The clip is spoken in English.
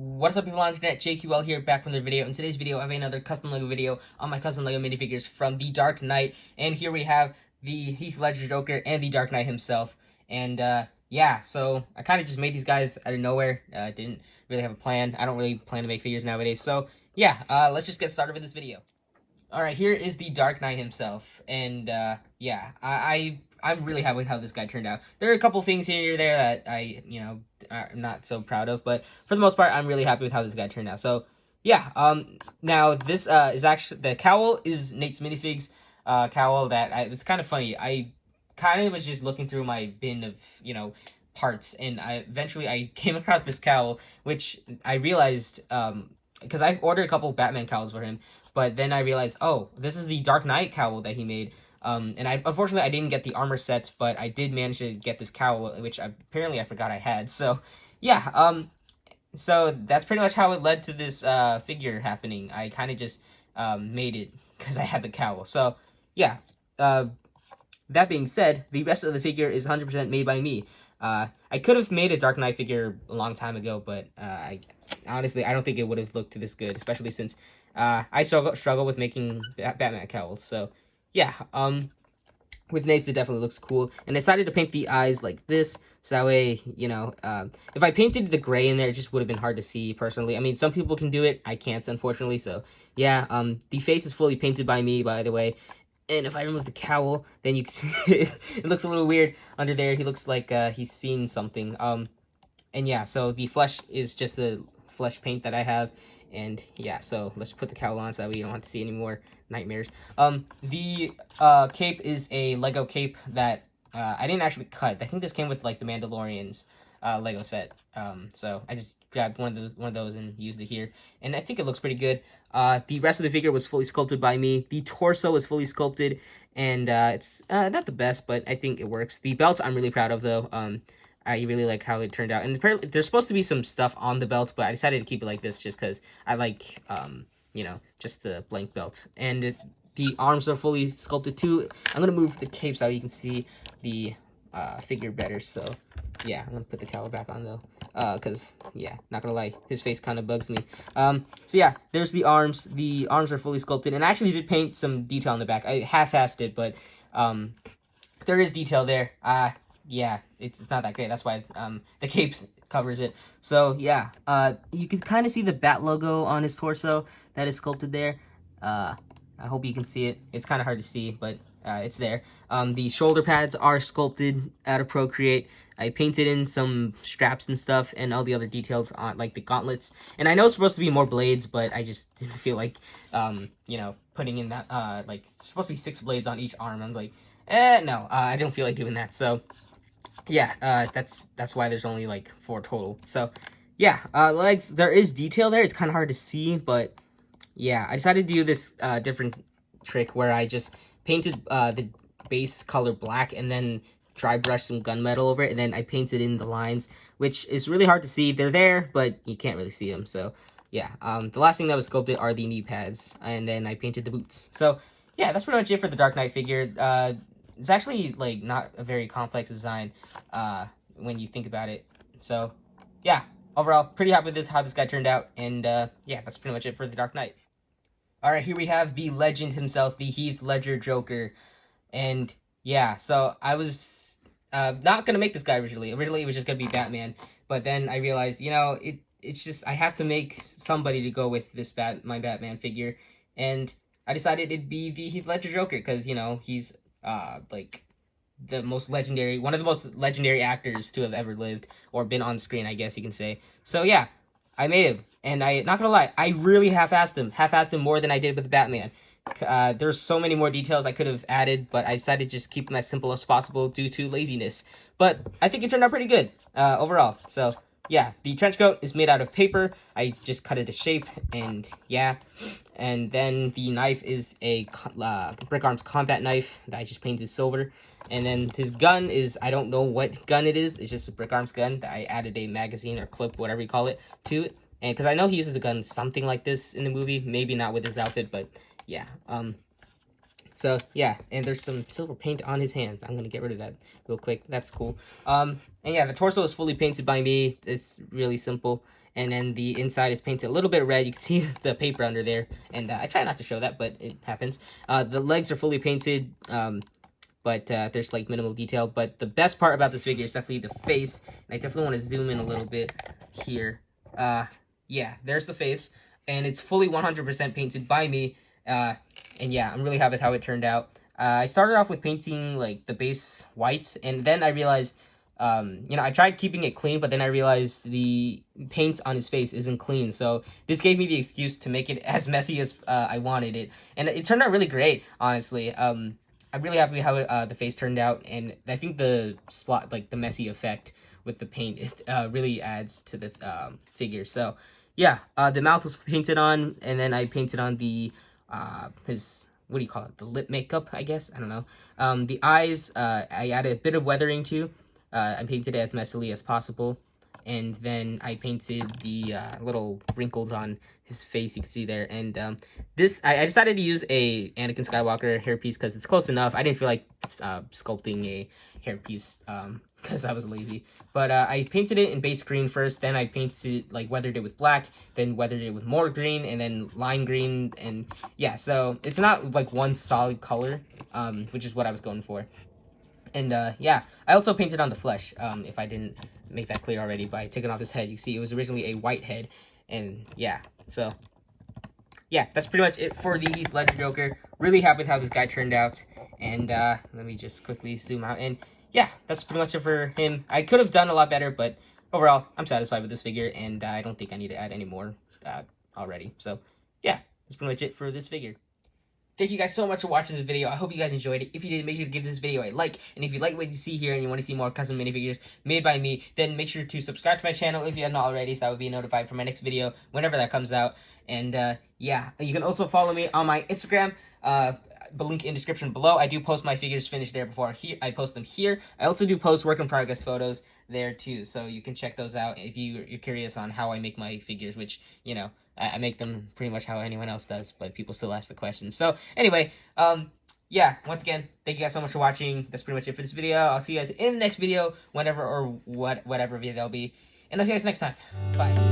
What's up, people on the internet? JQL here, back from the video. In today's video, I have another custom LEGO video on my custom LEGO minifigures from The Dark Knight. And here we have the Heath Ledger Joker and the Dark Knight himself. And yeah, so I kind of just made these guys out of nowhere. Didn't really have a plan. I don't really plan to make figures nowadays. So yeah, let's just get started with this video. Alright, here is the Dark Knight himself, and yeah, I'm really happy with how this guy turned out. There are a couple things here and there that I'm not so proud of, but for the most part, I'm really happy with how this guy turned out. So, yeah, now this is actually, the cowl is Nate's Minifigs cowl that, it's kind of funny. I kind of was just looking through my bin of, parts, and eventually I came across this cowl, which I realized, because I ordered a couple Batman cowls for him, but then I realized, oh, this is the Dark Knight cowl that he made. And unfortunately I didn't get the armor set, but I did manage to get this cowl, which apparently I forgot I had. So yeah, so that's pretty much how it led to this figure happening. I kind of just made it because I had the cowl. So yeah, that being said, the rest of the figure is 100% made by me. I could have made a Dark Knight figure a long time ago, but honestly, I don't think it would have looked this good, especially since I struggle with making Batman cowls. So yeah, with Nate's it definitely looks cool. And I decided to paint the eyes like this, so that way, if I painted the gray in there, it just would have been hard to see personally. I mean, some people can do it, I can't, unfortunately. So yeah, the face is fully painted by me, by the way. And if I remove the cowl, then you can see it looks a little weird under there. He looks like he's seen something. And yeah, so the flesh is just the flesh paint that I have. And yeah, so let's put the cowl on so that we don't have to see any more nightmares. The cape is a Lego cape that I didn't actually cut. I think this came with like the Mandalorian's Lego set. So I just grabbed one of those and used it here, and I think it looks pretty good. The rest of the figure was fully sculpted by me. The torso was fully sculpted, and it's not the best, but I think it works. The belt I'm really proud of though. I really like how it turned out, and apparently there's supposed to be some stuff on the belt, but I decided to keep it like this just because I like just the blank belt. And the arms are fully sculpted too. I'm gonna move the cape so you can see the figure better. So yeah, I'm gonna put the cowl back on though, because yeah, not gonna lie, his face kind of bugs me. So yeah, there's the arms. The arms are fully sculpted, and I actually did paint some detail on the back. I half-assed it, but there is detail there. Yeah, it's not that great. That's why the cape covers it. So yeah, you can kind of see the bat logo on his torso that is sculpted there. I hope you can see it. It's kind of hard to see, but it's there. The shoulder pads are sculpted out of Procreate. I painted in some straps and stuff, and all the other details on like the gauntlets. And I know it's supposed to be more blades, but I just didn't feel like putting in that like it's supposed to be 6 blades on each arm. I'm like, no, I don't feel like doing that. So yeah, that's why there's only like 4 total. So yeah, legs, there is detail there. It's kind of hard to see, but yeah, I decided to do this different trick where I just painted the base color black and then dry brushed some gunmetal over it, and then I painted in the lines, which is really hard to see. They're there, but you can't really see them. So yeah, the last thing that was sculpted are the knee pads, and then I painted the boots. So yeah, that's pretty much it for the Dark Knight figure. It's actually like not a very complex design when you think about it. So yeah, overall pretty happy with this, how this guy turned out. And yeah, that's pretty much it for the Dark Knight. All right, here we have the legend himself, the Heath Ledger Joker. And yeah, so I was not gonna make this guy originally. It was just gonna be Batman, but then I realized, it's just I have to make somebody to go with this my Batman figure, and I decided it'd be the Heath Ledger Joker because he's like one of the most legendary actors to have ever lived or been on screen, I guess you can say. So yeah, I made him, and I not gonna lie, I really half-assed him more than I did with Batman. There's so many more details I could have added, but I decided to just keep them as simple as possible due to laziness. But I think it turned out pretty good overall. So yeah, the trench coat is made out of paper. I just cut it to shape, and yeah. And then the knife is a Brick Arms combat knife that I just painted silver. And then his gun is, I don't know what gun it is. It's just a Brick Arms gun that I added a magazine or clip, whatever you call it, to it. And because I know he uses a gun something like this in the movie. Maybe not with his outfit, but yeah. So yeah, and there's some silver paint on his hands. I'm gonna get rid of that real quick. That's cool. And yeah, the torso is fully painted by me. It's really simple. And then the inside is painted a little bit red. You can see the paper under there. And I try not to show that, but it happens. The legs are fully painted, but there's like minimal detail. But the best part about this figure is definitely the face. And I definitely want to zoom in a little bit here. Yeah, there's the face. And it's fully 100% painted by me. And yeah, I'm really happy with how it turned out. I started off with painting like the base white, and then I realized, you know, I tried keeping it clean, but then I realized the paint on his face isn't clean. So this gave me the excuse to make it as messy as I wanted it, and it turned out really great, honestly. I'm really happy with how the face turned out, and I think the spot, like the messy effect with the paint, really adds to the figure. So yeah, the mouth was painted on, and then I painted on the his, what do you call it, the lip makeup, I guess, I don't know. The eyes, I added a bit of weathering to. I painted it as messily as possible, and then I painted the little wrinkles on his face, you can see there. And this, I decided to use a Anakin Skywalker hairpiece because it's close enough. I didn't feel like sculpting a hairpiece because I was lazy. But I painted it in base green first, then I painted, like, weathered it with black, then weathered it with more green, and then lime green, and yeah, so it's not like one solid color, which is what I was going for. And yeah, I also painted on the flesh, if I didn't make that clear already by taking off his head. You see, it was originally a white head, and yeah, so yeah, that's pretty much it for the Heath Ledger Joker. Really happy with how this guy turned out, and let me just quickly zoom out, and yeah, that's pretty much it for him. I could have done a lot better, but overall, I'm satisfied with this figure, and I don't think I need to add any more already. So yeah, that's pretty much it for this figure. Thank you guys so much for watching this video. I hope you guys enjoyed it. If you did, make sure to give this video a like. And if you like what you see here and you want to see more custom minifigures made by me, then make sure to subscribe to my channel if you haven't already, so I will be notified for my next video whenever that comes out. And yeah, you can also follow me on my Instagram. The link in description below. I do post my figures finished there before I post them here. I also do post work in progress photos there too, so you can check those out if you're curious on how I make my figures, which, you know, I make them pretty much how anyone else does, but people still ask the questions. So anyway, yeah, once again, thank you guys so much for watching. That's pretty much it for this video. I'll see you guys in the next video, whenever or whatever video that'll be, and I'll see you guys next time. Bye.